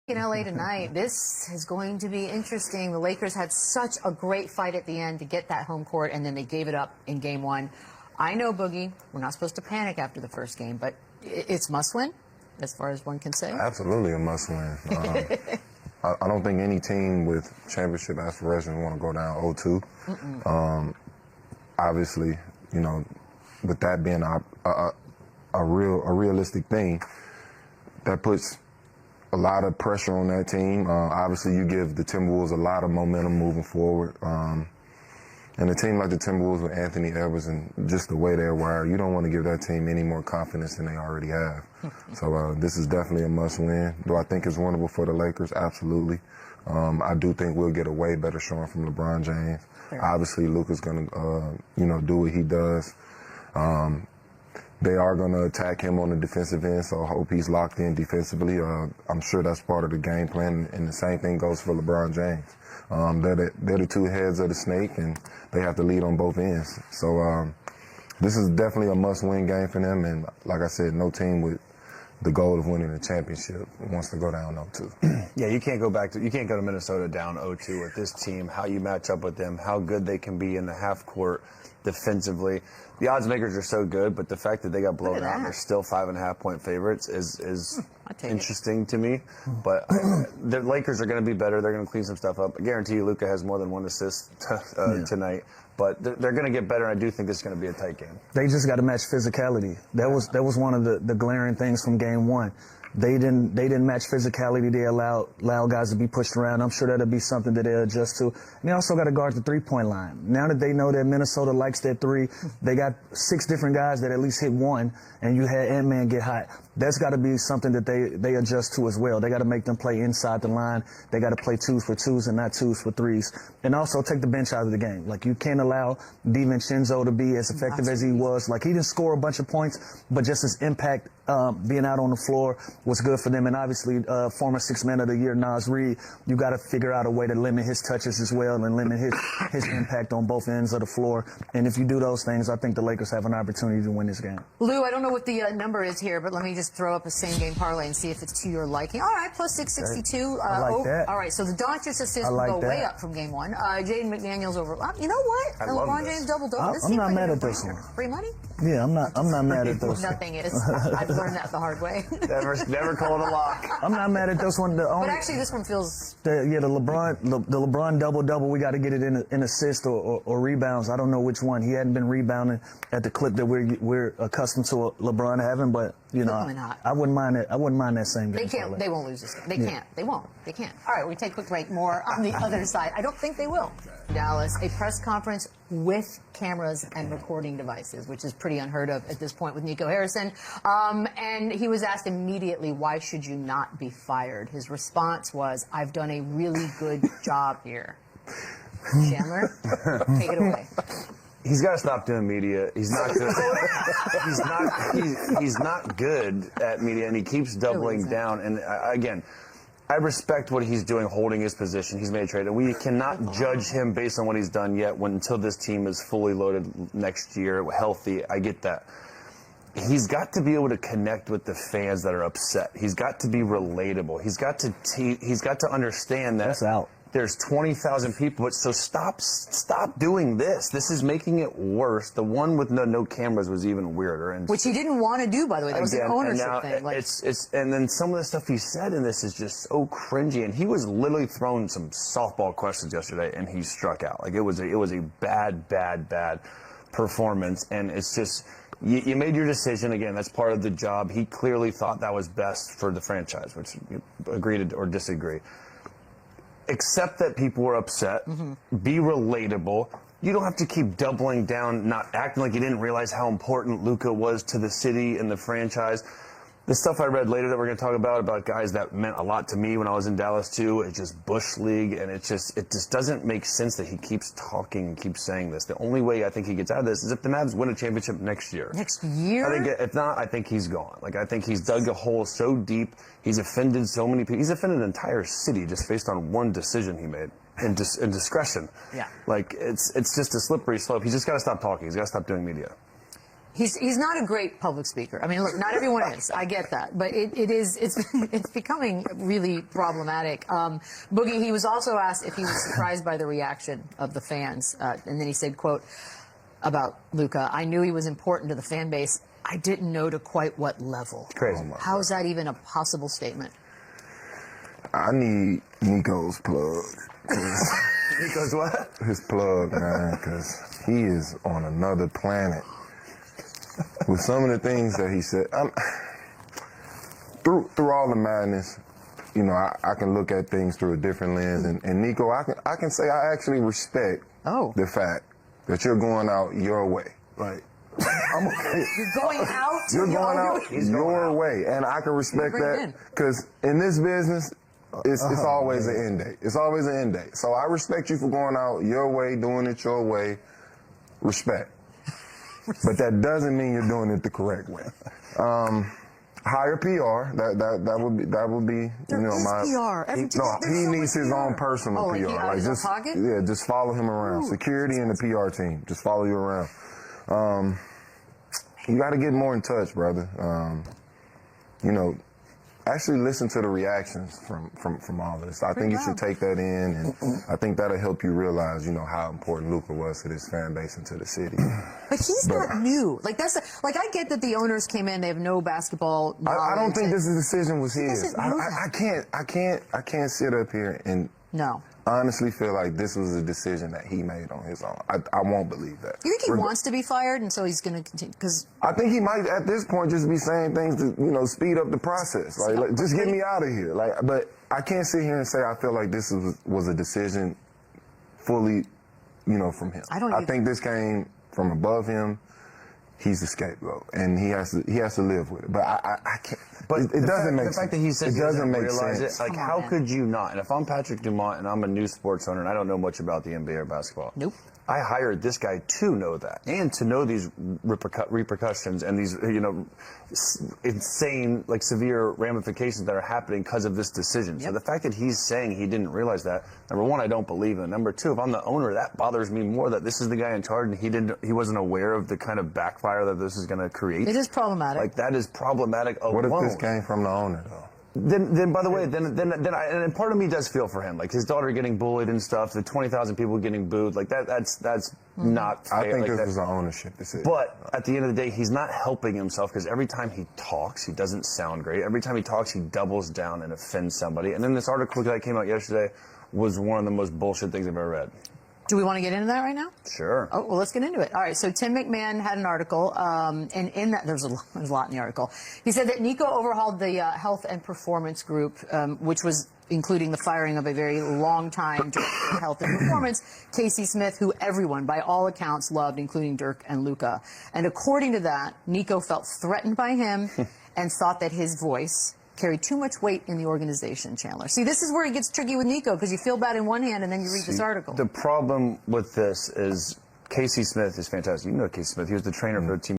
In LA tonight, this is going to be interesting. The Lakers had such a great fight at the end to get that home court, and then they gave it up in game one. I know, Boogie, we're not supposed to panic after the first game, but it's must-win, as far as one can say. Absolutely a must-win. I don't think any team with championship aspirations want to go down 0-2. Obviously, you know, with that being a realistic thing, that puts a lot of pressure on that team. Obviously, you give the Timberwolves a lot of momentum moving forward. And a team like the Timberwolves with Anthony Edwards and just the way they're wired, you don't want to give that team any more confidence than they already have. So this is definitely a must-win. Do I think it's winnable for the Lakers? Absolutely. I do think we'll get a way better showing from LeBron James. Obviously, Luka's going to, you know, do what he does. They are going to attack him on the defensive end, so I hope he's locked in defensively. I'm sure that's part of the game plan, and the same thing goes for LeBron James. They're the two heads of the snake, and they have to lead on both ends. So this is definitely a must-win game for them, and like I said, no team with the goal of winning the championship wants to go down 0-2. Yeah, you can't go to Minnesota down 0-2 with this team, how you match up with them, how good they can be in the half court defensively. The odds makers are so good, but the fact that they got blown out and they're still 5.5-point favorites is interesting to me. But the Lakers are going to be better. They're going to clean some stuff up. I guarantee you Luka has more than one assist tonight. But they're going to get better. I do think this is going to be a tight game. They just got to match physicality. That was one of the glaring things from game one. They didn't match physicality. They allowed guys to be pushed around. I'm sure that'll be something that they'll adjust to. And they also got to guard the three-point line. Now that they know that Minnesota likes that three, they got 6 different guys that at least hit one, and you had Ant-Man get hot. That's got to be something that they adjust to as well. They got to make them play inside the line. They got to play 2s for 2s and not 2s for 3s. And also take the bench out of the game. Like, you can't allow DiVincenzo to be as effective as he was. Like, he didn't score a bunch of points, but just his impact being out on the floor was good for them. And obviously, former 6th Man of the Year, Naz Reid, you got to figure out a way to limit his touches as well and limit his impact on both ends of the floor. And if you do those things, I think the Lakers have an opportunity to win this game. Lou, I don't know what the number is here, but let me just throw up a same-game parlay and see if it's to your liking. All right, plus 662. I like that. All right, so the Doncic assists like will go that. way up from game one. Jaden McDaniels over. You know what? I love LeBron this. James double-double. I'm not mad at this one. Free money? Yeah, I'm not mad at this. Nothing is. I've learned that the hard way. Never call it a lock. I'm not mad at this one. But actually, this one feels. The LeBron double-double, we got to get it in assists or rebounds. I don't know which one. He hadn't been rebounding at the clip that we're accustomed to LeBron having, but you know, I wouldn't mind it. I wouldn't mind that same game. They can't. They won't lose this game. They can't. They won't. They can't. All right, we take a quick break. More on the other side. I don't think they will. Dallas, a press conference with cameras and recording devices, which is pretty unheard of at this point with Nico Harrison. And he was asked immediately, why should you not be fired? His response was, I've done a really good job here. Chandler, take it away. He's got to stop doing media. He's not good. he's not good at media, and he keeps doubling down. And again, I respect what he's doing, holding his position. He's made a trade, and we cannot judge him based on what he's done yet. Until this team is fully loaded next year, healthy, I get that. He's got to be able to connect with the fans that are upset. He's got to be relatable. He's got to understand that. That's out. There's 20,000 people, but so stop doing this. This is making it worse. The one with no cameras was even weirder, and which he didn't want to do, by the way. That was an ownership thing. Like, and then some of the stuff he said in this is just so cringy. And he was literally throwing some softball questions yesterday, and he struck out. Like it was a bad performance, and it's just. You made your decision. Again, that's part of the job. He clearly thought that was best for the franchise, which you agree to or disagree. Accept that people were upset. Be relatable. You don't have to keep doubling down, not acting like you didn't realize how important Luka was to the city and the franchise. The stuff I read later that we're going to talk about guys that meant a lot to me when I was in Dallas too, it's just Bush League, and it just doesn't make sense that he keeps talking and keeps saying this. The only way I think he gets out of this is if the Mavs win a championship next year. Next year? I think if not, I think he's gone. Like I think he's dug a hole so deep. He's offended so many people. He's offended an entire city just based on one decision he made. And discretion. Yeah. Like it's just a slippery slope. He's just got to stop talking. He's got to stop doing media. He's not a great public speaker. I mean, look, not everyone is. I get that, but it's becoming really problematic. Boogie, he was also asked if he was surprised by the reaction of the fans, and then he said, "quote about Luka, I knew he was important to the fan base. I didn't know to quite what level." Crazy. How is that even a possible statement? I need Nico's plug. Nico's what? His plug, man, because he is on another planet. With some of the things that he said, through all the madness, you know, I can look at things through a different lens. And Nico, I can say I actually respect the fact that you're going out your way. Right. I'm okay. You're going out. You're going out your way, and I can respect that because in this business, it's always an end date. It's always an end date. So I respect you for going out your way, doing it your way. Respect. But that doesn't mean you're doing it the correct way. Hire PR. That would be there you know is my PR. he needs his own personal PR. Like just pocket? Yeah, just follow him around. Ooh. Security and the PR team just follow you around. You got to get more in touch, brother. You know, actually listen to the reactions from all of this. I think you should take that in, and I think that'll help you realize, you know, how important Luka was to this fan base and to the city. But he's not new. Like I get that the owners came in; they have no basketball knowledge. I don't think this decision was his. I can't sit up here and honestly feel like this was a decision that he made on his own. I won't believe that. You think he wants to be fired, and so he's going to continue? Because I think he might, at this point, just be saying things to, you know, speed up the process. Like just get me out of here. But I can't sit here and say I feel like this was a decision fully, you know, from him. I think this came from above him. He's the scapegoat, and he has to live with it. But I can't. But it doesn't make sense. The fact that he says it doesn't make realize sense. it, like, how could you not? And if I'm Patrick Dumont and I'm a new sports owner and I don't know much about the NBA or basketball, I hired this guy to know that and to know these repercussions and these, you know, insane, like, severe ramifications that are happening because of this decision. So the fact that he's saying he didn't realize that, number one, I don't believe him. Number two, if I'm the owner, that bothers me more that this is the guy in charge and he wasn't aware of the kind of backfire that this is going to create. It is problematic. Like, that is problematic alone. What if this came from the owner, though? Then by the way, and part of me does feel for him. Like, his daughter getting bullied and stuff, the 20,000 people getting booed, like that's not fair. I think like this was an ownership decision. But at the end of the day, he's not helping himself because every time he talks, he doesn't sound great. Every time he talks, he doubles down and offends somebody. And then this article that came out yesterday was one of the most bullshit things I've ever read. Do we want to get into that right now? Sure. Oh, well, let's get into it. All right, so Tim McMahon had an article, and in that, there's a lot in the article. He said that Nico overhauled the health and performance group, which was including the firing of a very long-time director of health and performance, Casey Smith, who everyone, by all accounts, loved, including Dirk and Luka. And according to that, Nico felt threatened by him and thought that his voice carried too much weight in the organization, Chandler. See, this is where it gets tricky with Nico, because you feel bad in one hand and then you read this article. The problem with this is Casey Smith is fantastic. You know Casey Smith. He was the trainer for the team